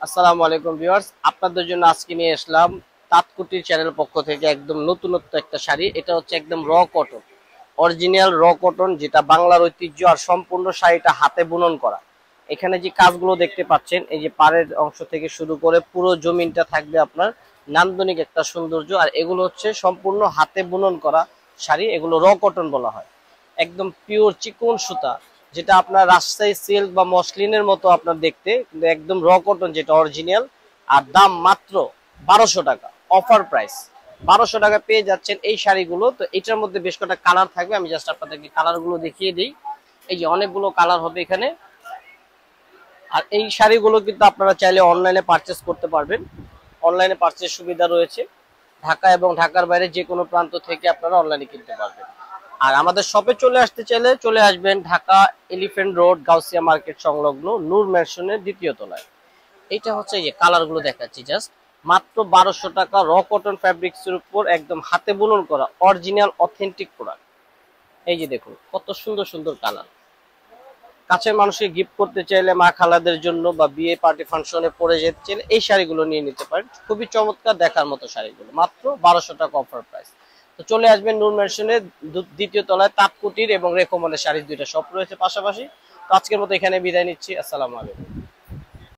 আসসালামু আলাইকুম ভিউয়ার্স, আপনাদের জন্য আজকে নিয়ে আসলাম তাঁতকুটির চ্যানেল পক্ষ থেকে একদম নতুনত্ব একটা শাড়ি। এটা হচ্ছে একদম র কটন, অরিজিনাল র কটন, যেটা বাংলার ঐতিহ্য। আর সম্পূর্ণ শাড়িটা হাতে বুনন করা। এখানে যে কাজগুলো দেখতে পাচ্ছেন, এই যে পাড়ের অংশ থেকে শুরু করে পুরো জমিনটা থাকবে আপনার নান্দনিক একটা সৌন্দর্য। আর এগুলো হচ্ছে সম্পূর্ণ হাতে বুনন করা শাড়ি, এগুলো র কটন বলা হয়। একদম পিওর চিকন সুতা, যেটা আপনার রাজশাহী সিল্ক বা মসলিনের মতো আপনার দেখতে, কিন্তু একদম র কটন যেটা অরিজিনাল। আর দাম মাত্র 1200 টাকা, অফার প্রাইস। 1200 টাকা পেয়ে যাচ্ছেন এই শাড়িগুলো। তো এটার মধ্যে বেশ কটা কালার থাকবে, আমি জাস্ট আপনাদেরকে কালারগুলো দেখিয়ে দিই। এই যে অনেকগুলো কালার হবে এখানে। আর এই শাড়িগুলো কিন্তু আপনারা চাইলে অনলাইনে পারচেস করতে পারবেন। অনলাইনে পারচেস সুবিধা রয়েছে। ঢাকা এবং ঢাকার বাইরে যে কোনো প্রান্ত থেকে আপনারা অনলাইনে কিনতে পারবেন। আর আমাদের শপে চলে আসতে চাইলে চলে আসবেন Dhaka elephant road, Gausia market সংলগ্ন নূর ম্যানশনের দ্বিতীয় তলায়। এটা হচ্ছে এই যে কালারগুলো দেখাচ্ছি জাস্ট। মাত্র 1200 টাকা, র কটন ফ্যাব্রিক্সের উপর একদম হাতে বুনন করা অরিজিনাল অথেন্টিক প্রোডাক্ট। এই যে দেখুন কত সুন্দর সুন্দর কালার। কাছের মানুষকে গিফট করতে চাইলে, মা খালাদের জন্য বা বিয়ে পার্টি ফাংশনে পরে যেতে চাইলে এই শাড়িগুলো নিয়ে নিতে পারেন। খুবই চমৎকার দেখার মতো শাড়িগুলো, মাত্র 1200 টাকা অফার প্রাইস। তো চলে আসবেন নূর ম্যানশনের দ্বিতীয় তলায়। তাঁতকুটির এবং রেকমনের শাড়ির দুইটা শপ রয়েছে পাশাপাশি। তো আজকের মতো এখানে বিদায় নিচ্ছি। আসসালামু আলাইকুম।